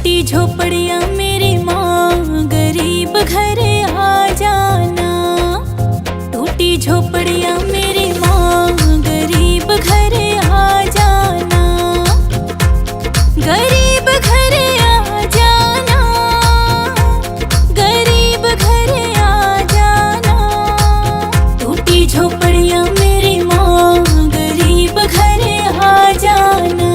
टूटी झोपड़ियाँ मेरी माँ, गरीब घर आ जाना। टूटी झोपड़ियाँ मेरी माँ, गरीब घर आ जाना। गरीब घर आ जाना, गरीब घर आ जाना। टूटी झोपड़ियाँ मेरी माँ, गरीब घर आ जाना।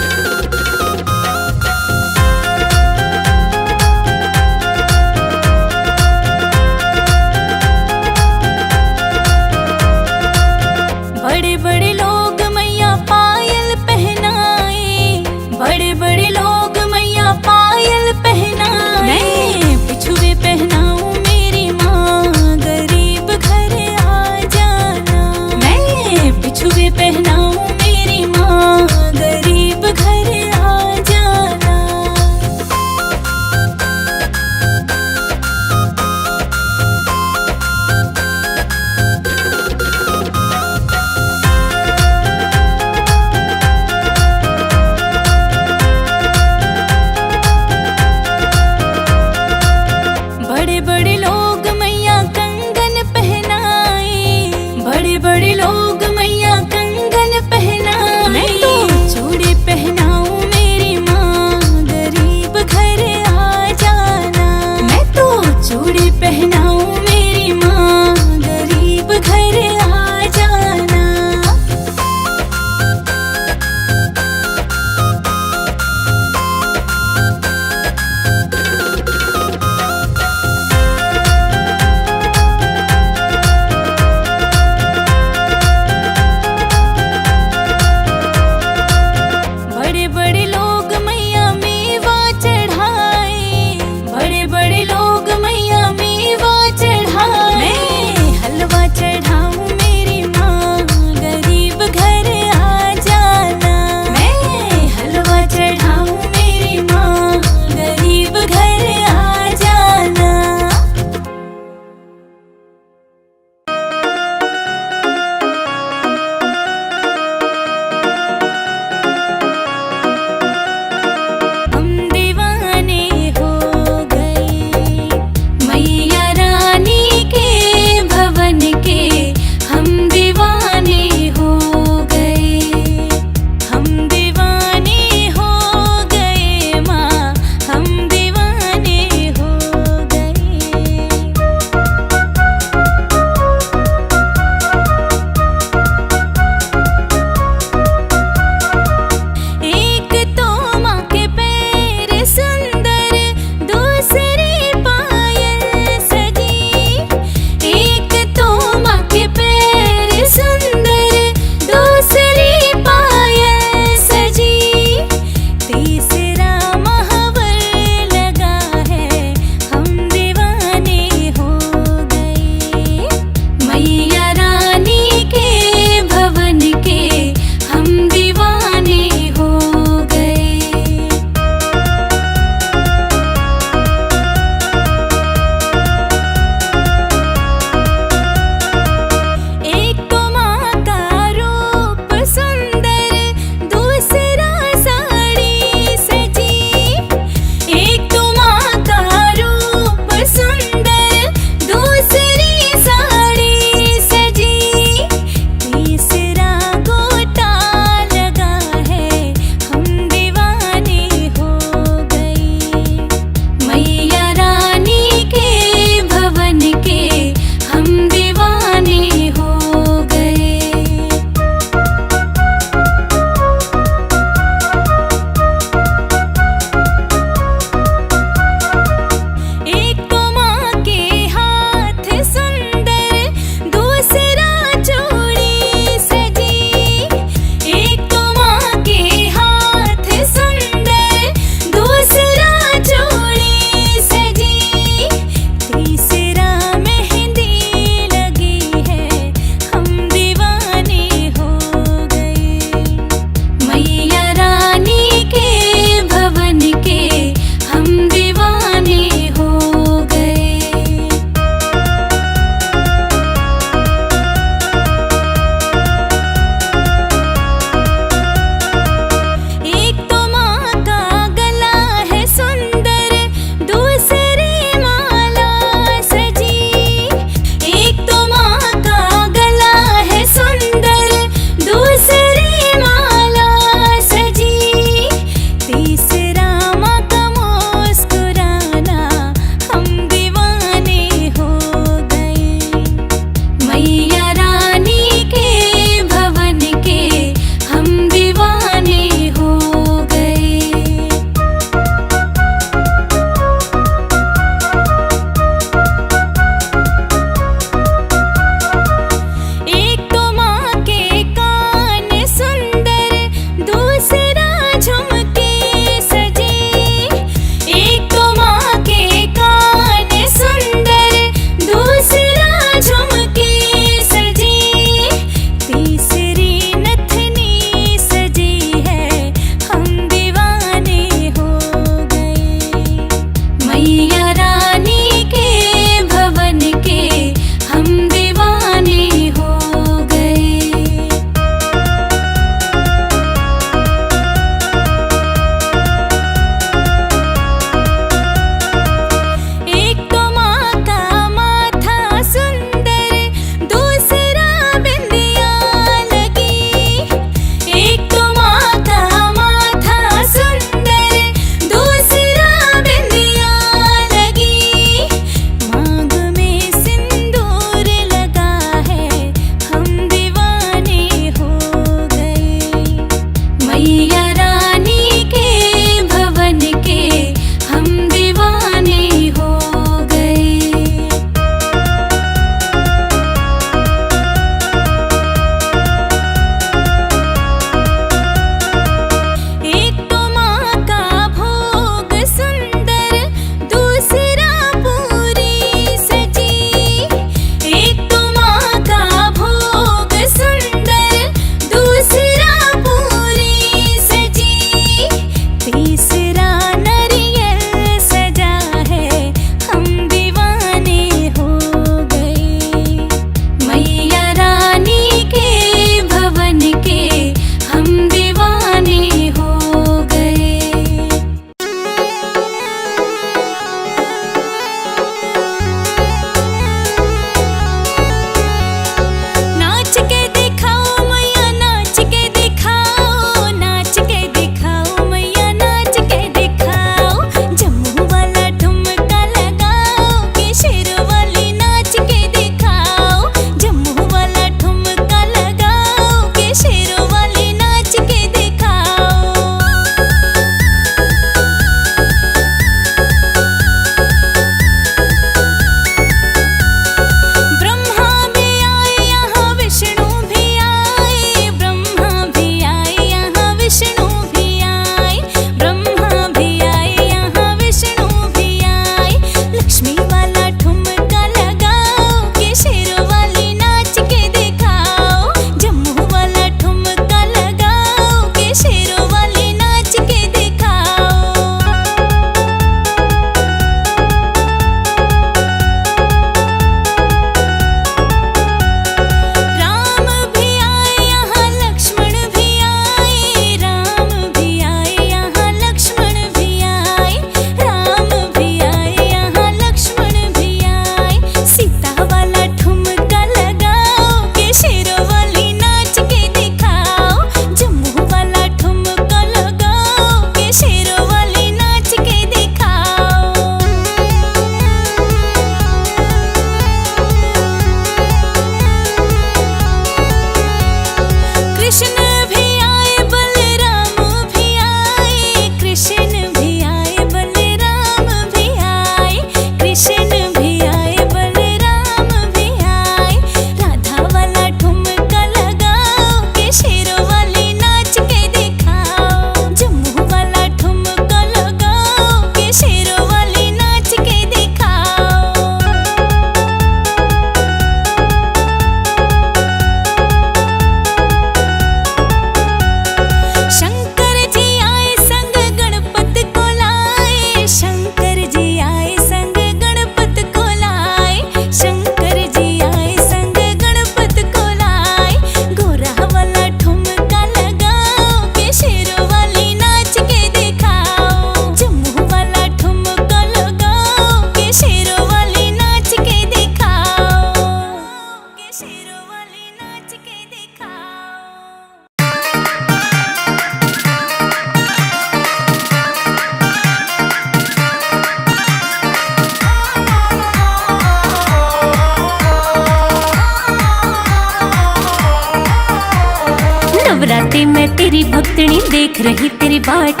नवराते में तेरी भक्तनी देख रही तेरी बाट,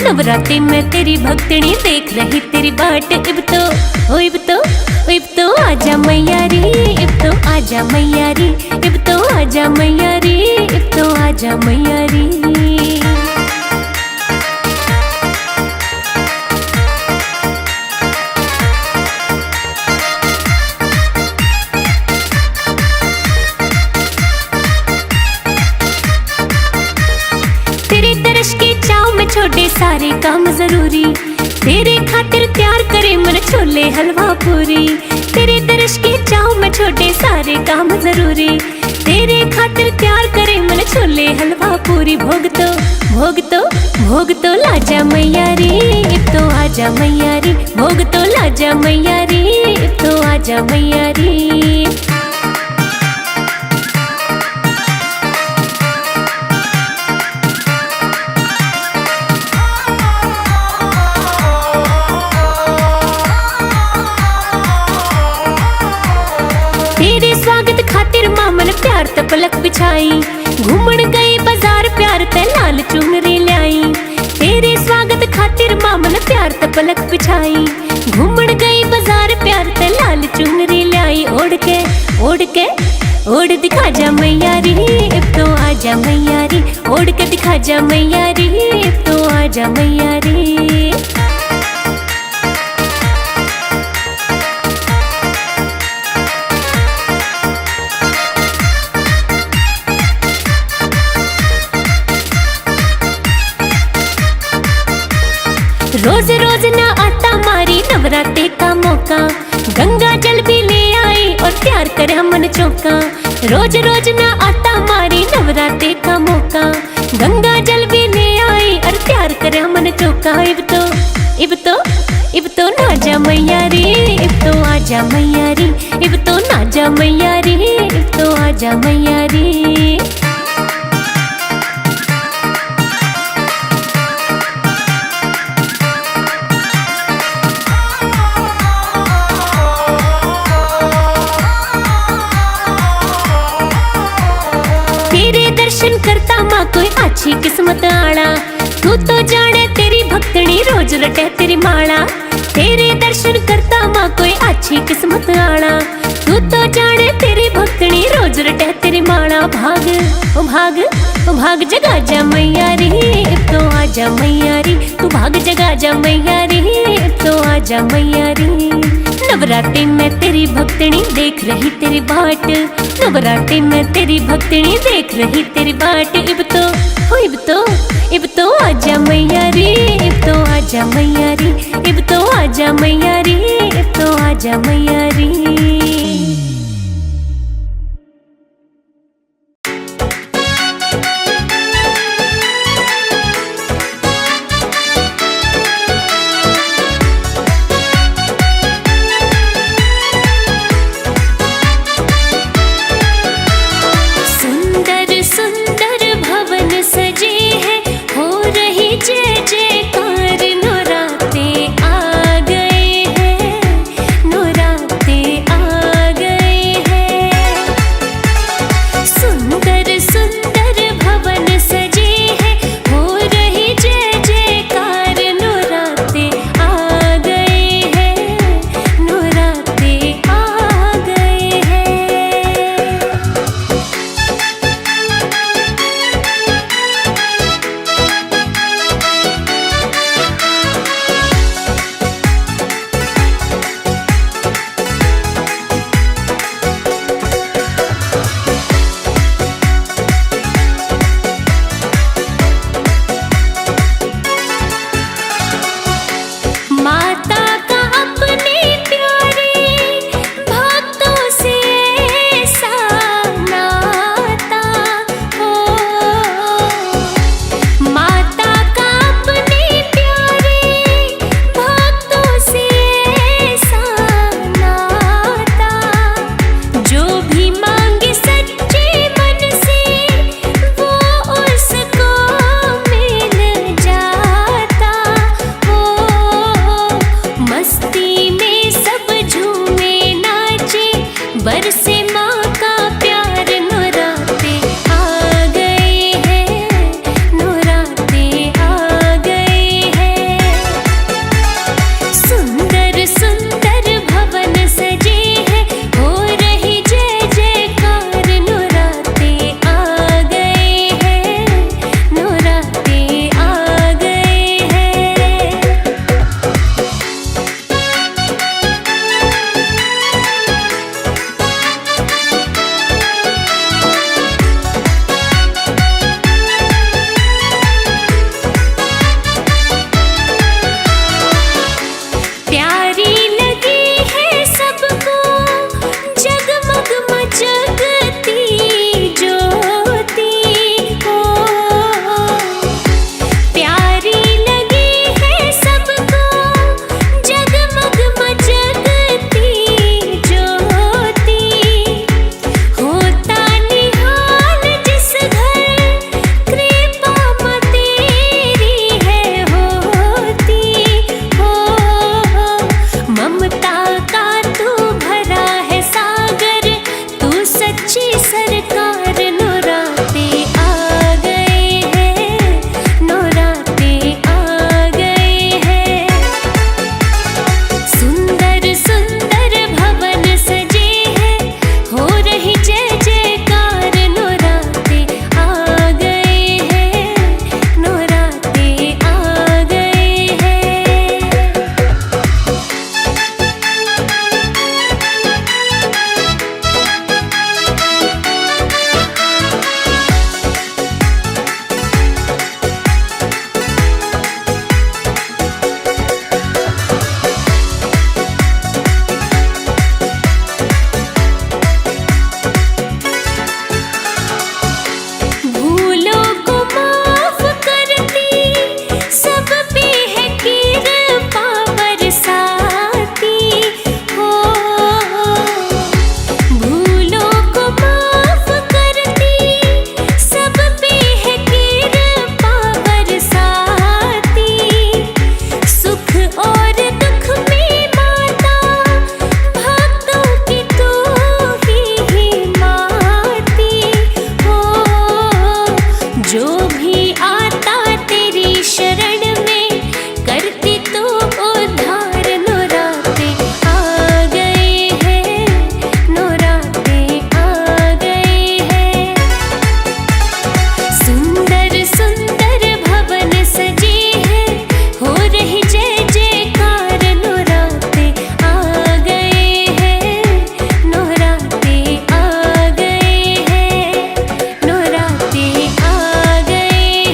नवराते में तेरी भक्तनी देख रही तेरी बाट। इब तो आजा मैया रे, इब तो आजा मैया रे, इब तो आजा मैया रे, इब तो आजा मैया रे। छोटे सारे काम जरूरी, तेरे खातिर तैयार करे मन छोले हलवा पूरी। तेरे दर्श के चाव में छोटे सारे काम जरूरी, तेरे खातिर तैयार करे मन छोले हलवा पूरी। भोग तो लाजा मैया रे, इब तो आजा मैया रे, भोग तो लाजा मैया रे, इब तो आजा मैया रे। तेरे स्वागत खातिर मामन प्यार त पलक बिछाई, घूमन गई बाजार प्यार ते लाल चुनरी लाई। तेरे स्वागत खातिर मामन प्यार त पलक बिछाई, घूमन गई बाजार प्यार ते लाल चुनरी लाई। ओढ़ दिखा जा मैया रे, इब तो आजा मैया रे, ओढ़ के दिखा जा मैया रे, इब तो आजा मैया रे। रोज रोज ना आता मारी नवराते का मौका, गंगा जल भी ले आई और प्यार करे मन चौका। रोज रोज ना आता मारी नवराते का मौका, गंगा जल भी ले आई और प्यार करे मन चौका। इब तो ना जा मैया रे, इब तो आजा मैया रे, इब तो ना जा मैया रे, इब तो आजा मैया रे। दर्शन करता माँ कोई अच्छी किस्मत आड़ा, तू तो जाने तेरी भक्तनी रोज रटे तेरी माला। तेरे दर्शन करता माँ कोई अच्छी किस्मत आड़ा, तू तो जाने तेरी भक्तनी रोज रटे तेरी माला। भाग जगा जा मैया रे, इब तो आजा मैया रे, तू भाग जगा जा मैया रे, इब तो आजा मैया रे। नवराते में तेरी भक्तनी देख रही तेरी बाट, नवराते में तेरी भक्तनी देख रही तेरी बाट। इब तो आजा मैया रे, इब तो आजा मैया रे, इब तो आजा मैया रे, इब तो आजा मैया रे। जो भी आता तेरी शरण में करती तू उद्धार। नौराते आ गए हैं, नौराते आ गए हैं। सुंदर सुंदर भवन सजे हैं, हो रही जय जयकार। नौराते आ गए हैं, नौराते आ गए हैं, नौराते आ गए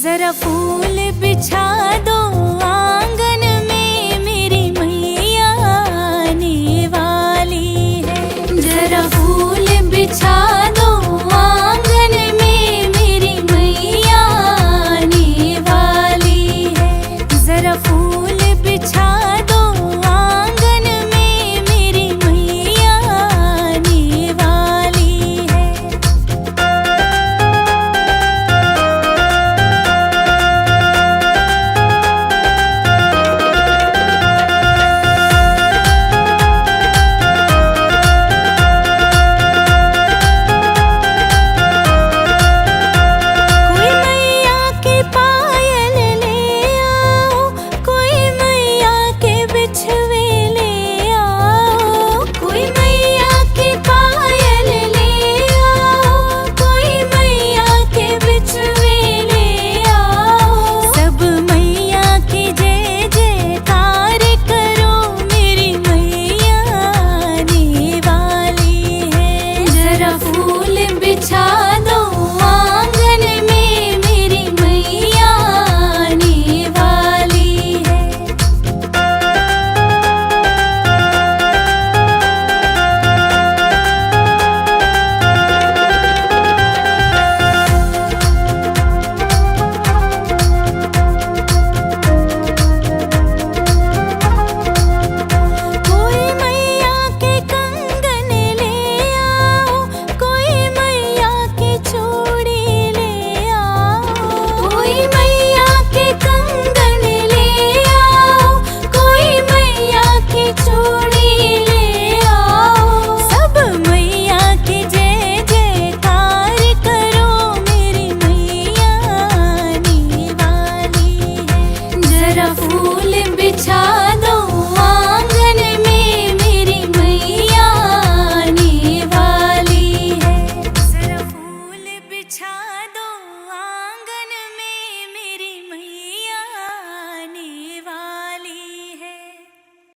जरा फूल बिछा दो